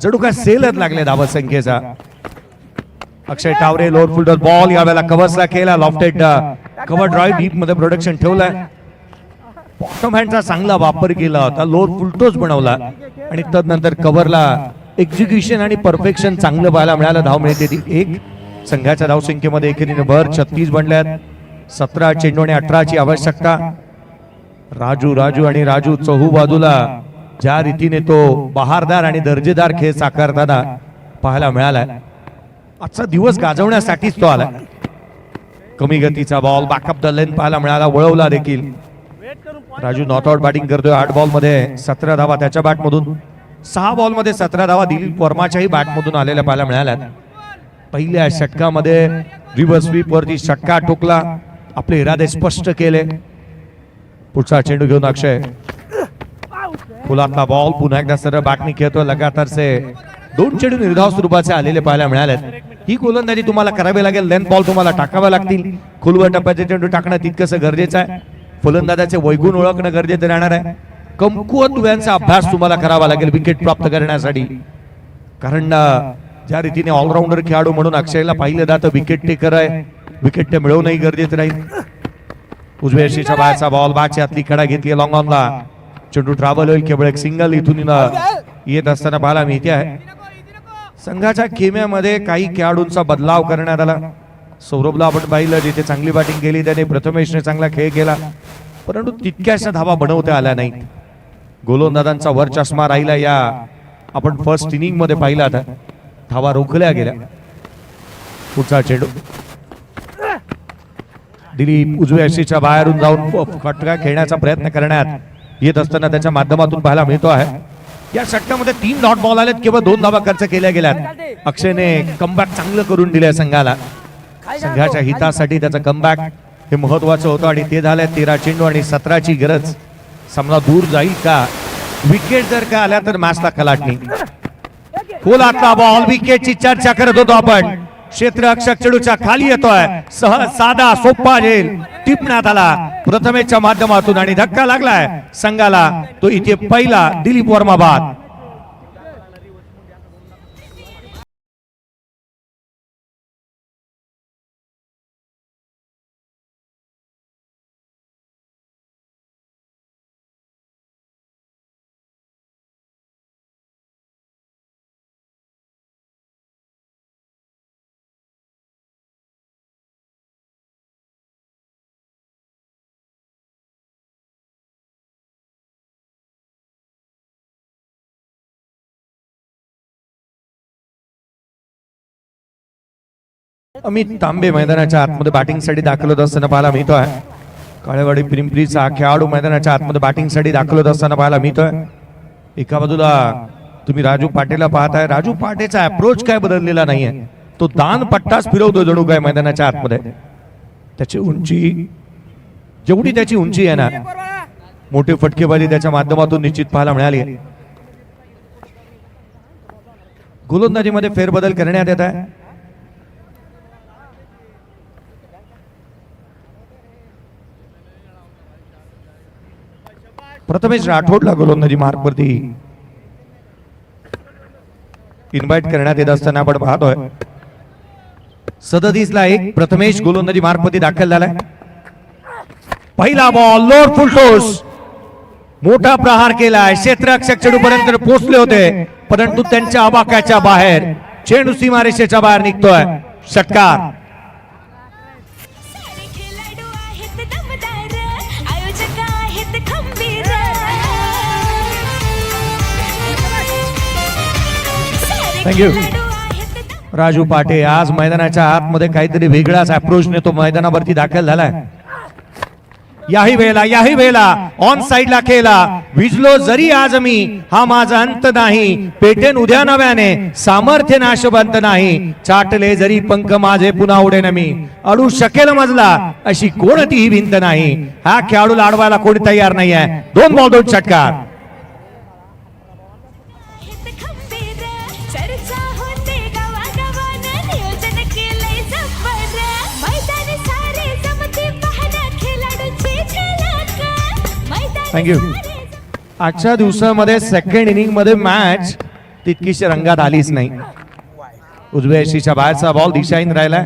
जणू काय सेलच लागले धावा संख्येचा. अक्षय टावरे लोअर फिल्डर बॉल यावेळेला कव्हर्सला केला. लॉफ्टेड कव्हर ड्राईव्ह डीप मध्ये प्रोडक्शन ठेवलंय. बॉटम हँडचा चांगला वापर केला होता, लोअर फुलटोस बनवला आणि तदनंतर कव्हरला एक्झिक्युशन आणि परफेक्शन चांगलं पाहायला मिळालं. धाव मिळते ती एक. संघाच्या धावसंख्येमध्ये एकेरीने भर 36 बनल्यात. 17 चेंडू आणि 18ची आवश्यकता. राजू आणि राजू चहू बाजूला ज्या रीतीने तो बहारदार आणि दर्जेदार खेळ साकारताना पाहायला मिळाला. आजचा दिवस गाजवण्यासाठीच तो आला. कमी गतीचा बॉल बॅकअप द लेन पाहायला मिळाला, वळवला देखील. राजू नॉट आउट बॅटिंग करतोय. 8 बॉलमध्ये 17 धावा त्याच्या बॅटमधून. 6 बॉलमध्ये 17 धावा दिलीप वर्माच्याही बॅटमधून आलेल्या पाहायला मिळाल्या. पहिल्या षटकामध्ये रिव्हर्स स्वीप वरती षटका ठोकला, आपले इरादे स्पष्ट केले. पुढचा चेंडू घेऊन अक्षय. फुलातला बॉल पुन्हा एकदा सरळ बॅटनी खेळतोय. लगातारचे 2 चेंडू निर्धाव स्वरूपाचे आलेले पाहायला मिळाले. ही गोलंदाजी तुम्हाला करावी लागेल. लेंथ बॉल तुम्हाला टाकावे लागतील. खोलवर टप्प्याचे चेंडू टाकणं तितकंसं गरजेचं आहे. फलंदाजाचे वैगुण ओळखणं गरजेचं राहणार आहे. कमकुवत दुव्यांचा अभ्यास तुम्हाला करावा लागेल विकेट प्राप्त करण्यासाठी. कारण ज्या रीतीने ऑलराऊंडर खेळाडू म्हणून अक्षयला पाहिलं जातं, विकेट टेकर आहे. विकेट ते मिळवणंही गरजेचं राहील. उजव्या यष्टीच्या बाहेरचा बॉल बॅटच्या आतली कडा घेतली लॉंग ऑनला. चेंडू ट्रॅव्हल होईल, केवळ एक सिंगल इथून येत असताना पाहायला मिळते आहे. संघाच्या खेम्यामध्ये काही खेळाडूंचा बदलाव करण्यात आला. सौरभला आपण पाहिलं, जिथे चांगली बॅटिंग केली त्याने प्रथमेशने चांगला खेळ केला, परंतु तितक्याशा धावा बनवता आल्या नाहीत. गोलंदाजांचा वर चष्मा राहिला. या आपण फर्स्ट इनिंग मध्ये पाहिला आता धावा रोखल्या गेल्या. पुढचा चेंडू दिलीप उजव्या यष्टीच्या बाहेरून जाऊन फटका खेळण्याचा प्रयत्न करण्यात येत असताना त्याच्या माध्यमातून पाहायला मिळतो आहे. या षटकामध्ये 3 डॉट बॉल आलेत, केवळ 2 धावा खर्च केल्या गेल्यात. अक्षयने कमबॅक चांगलं करून दिलंय संघाला. संघाच्या हितासाठी त्याचं कमबॅक हे महत्वाचं होतं आणि ते झालंय. 13 चेंडू आणि 17ची गरज. सामना दूर जाईल का? विकेट जर का आल्या तर मॅचला कलाटणी. खोलातला बॉल, विकेटची चर्चा करत होतो आपण. क्षेत्ररक्षक चेंडूच्या खाली येतोय. सहज साधा सोपा झेल टिपण्यात आला प्रथमेशच्या माध्यमातून आणि धक्का लागलाय संघाला. तो इथे पहिला दिलीप वर्मा बाद. अमित तांबे मैदानाच्या आतमध्ये बॅटिंगसाठी दाखल होत असताना पाहायला मिळतोय. काळेवाडी पिंपरीचा खेळाडू मैदानाच्या आतमध्ये बॅटिंगसाठी दाखल होत असताना पाहायला मिळतोय. एका बाजूला तुम्ही राजू पाटेला पाहताय. राजू पाटेचा अप्रोच काय बदललेला नाहीये. तो दान पट्टाच फिरवतो जणू काय मैदानाच्या आतमध्ये. त्याची उंची जेवढी त्याची उंची आहे ना, मोठी फटकेबाजी त्याच्या माध्यमातून निश्चित पाहायला मिळाली. गोलंदाजीमध्ये फेरबदल करण्यात येत आहे. प्रथमेश राठोडला गोलंदाजी मार्गवरती इन्व्हाइट करण्यात येत असताना आपण पाहतोय. 37ला 1 प्रथमेश गोलंदाजी मार्गवरती दाखल झालाय. पहिला बॉल लोअर फुलटोस, मोठा प्रहार केलाय. क्षेत्ररक्षक चेंडूपर्यंत पोहोचले होते, परंतु त्यांच्या आवाक्याच्या बाहेर चेंडू सीमारेषेच्या बाहेर निघतोय. षटकार. थँक्यू. राजू पाटे आज मैदानाच्या आतमध्ये काहीतरी वेगळाच अप्रोचने तो मैदानावरती दाखल झालाय. याही वेळेला ऑन साइडला खेळला. विजलो जरी आज मी, हा माझा अंत नाही. पेटेन उद्या नव्याने, सामर्थ्य नाशवंत नाही. चाटले जरी पंख माझे, पुन्हा उडेन मी. अडू शकेल मजला, अशी कोणतीही भिंत नाही. हा खेळाडूला अडवायला कोणी तयार नाही आहे. 2 बॉल 2 षटकार. थँक्यू. आजच्या दिवसामध्ये सेकंड इनिंग मध्ये मॅच तितकीशी रंगात आलीच नाही. उजव्या यष्टीच्या बाहेरचा बॉल दिशाहीन राहिला.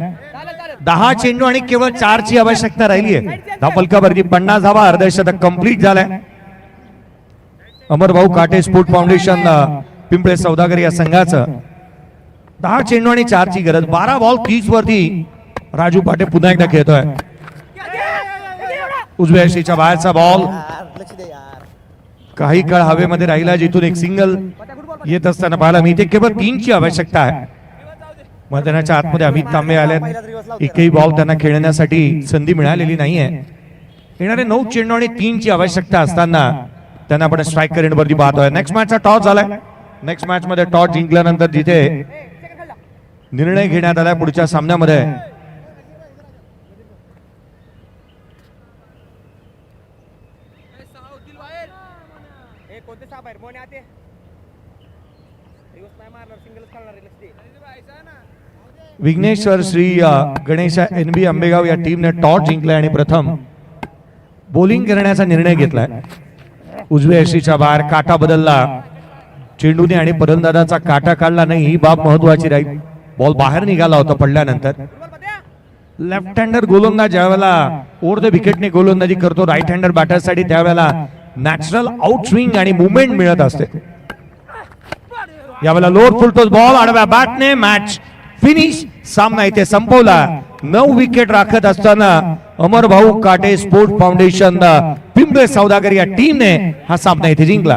10 चेंडू आणि केवळ 4 ची आवश्यकता राहिली आहे. धावफलकावरती 50 धावा, अर्धशतक कंप्लीट झालाय. अमरभाऊ काटे स्पोर्ट फाउंडेशन पिंपळे सौदागर या संघाचं 10 चेंडू आणि 4 ची गरज. 12 बॉल 30 वरती राजू पाटे पुन्हा एकदा खेळतोय. उजव्या यष्टीच्या बाहेरचा बॉल लक्ष दे यार. काही काळ हवेमध्ये राहिला, जिथून एक सिंगल येत असताना पाहायला मिळते. केवळ 3 ची आवश्यकता आहे. मैदानाच्या आतमध्ये अमित तांबे आल्यात. एकही बॉल त्यांना खेळण्यासाठी संधी मिळालेली नाहीये. येणारे 9 चेंडू आणि 3 ची आवश्यकता असताना त्यांना आपण स्ट्राईक करेंट वरती पाहतोय. नेक्स्ट मॅचचा टॉस झालाय. नेक्स्ट मॅच मध्ये टॉस जिंकल्यानंतर जिथे निर्णय घेण्यात आलाय पुढच्या सामन्यामध्ये, कोणते साप आहे मोने आते दिवस नाही मारणार सिंगलच करणार आहे. लक्ष दे. विघ्नेश्वर श्री गणेश NB आंबेगाव या टीमने टॉस जिंकलाय आणि प्रथम बॉलिंग करण्याचा निर्णय घेतलाय. उजव्या यष्टीच्या बाहेर काटा बदलला. चेंडूने आणि फलंदाजाचा काटा काढला नाही, ही बाब महत्वाची राहील. बॉल बाहेर निघाला होता पडल्यानंतर. लेफ्ट हँडर गोलंदाज ज्यावेळेला ओव्हर द विकेटने गोलंदाजी करतो, राईट हँडर बॅटरसाठी त्यावेळेला नॅचरल आउट स्विंग आणि मुवमेंट मिळत असते. यावेळेला लोअर फुलटोस बॉल आडव्या बॅटने मॅच फिनिश. सामना इथे संपवला. 9 विकेट राखत असताना अमरभाऊ काटे स्पोर्ट फाउंडेशन पिंपळे सौदागर या टीमने हा सामना इथे जिंकला.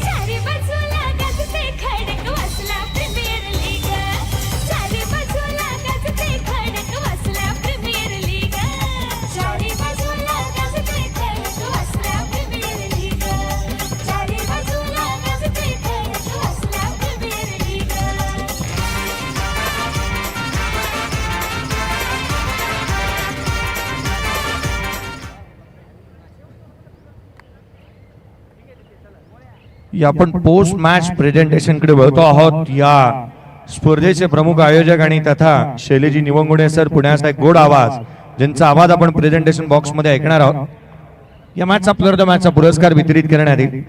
चारी बाजूला गाजते खडक वासला प्रीमियर लीग. चारी बाजूला गाजते खडक वासला प्रीमियर लीग. चारी बाजूला गाजते खडक वासला प्रीमियर लीग. चारी बाजूला गाजते खडक वासला प्रीमियर लीग. या आपण पोस्ट मॅच प्रेझेंटेशन कडे वळतो आहोत. या स्पर्धेचे प्रमुख आयोजक आणि तथा शैलेजी निवंगुणे सर पुण्याचा एक गोड आवाज, ज्यांचा आवाज आपण प्रेझेंटेशन बॉक्स मध्ये ऐकणार आहोत. या मॅचचा प्लेअर ऑफ द मॅचचा पुरस्कार वितरित करण्यात येईल.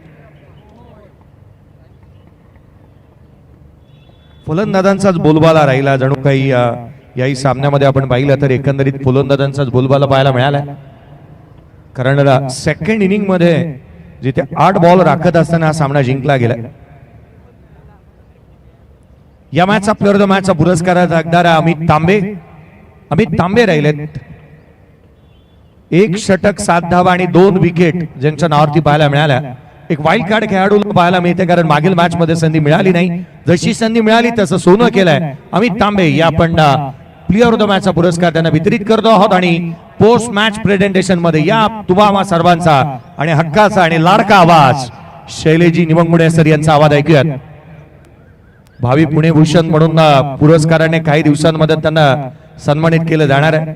फलंदाजांचाच बोलबाला राहिला जणू काही. याही सामन्यामध्ये आपण पाहिलं तर एकंदरीत फलंदाजांचाच बोलबाला पाहायला मिळाला. कारण सेकंड इनिंग मध्ये जिथे 8 बॉल राखत असताना हा सामना जिंकला गेला. या मॅचचा प्लेअर ऑफ द मॅचचा पुरस्कार जगदारा अमित तांबे राहिलेत. 1 षटक 7 धावा आणि 2 विकेट ज्यांच्या नावावरती पाहायला मिळाल्या. एक वाईल्ड कार्ड खेळाडू पाहायला मिळते, कारण मागील मॅच मध्ये संधी मिळाली नाही. जशी संधी मिळाली तसं सोनं केलंय अमित तांबे. या आपण प्लेअर ऑफ द मॅचचा पुरस्कार त्यांना वितरित करतो आहोत. आणि पोस्ट मॅच प्रेझेंटेशन मध्ये या तुम्हा सर्वांचा आणि हक्काचा आणि लाडका आवाज शैलेजी निवंगुणे सर यांचा आवाज ऐकूयात. भावी पुणे भूषण म्हणून पुरस्काराने काही दिवसांमध्ये त्यांना सन्मानित केलं जाणार आहे.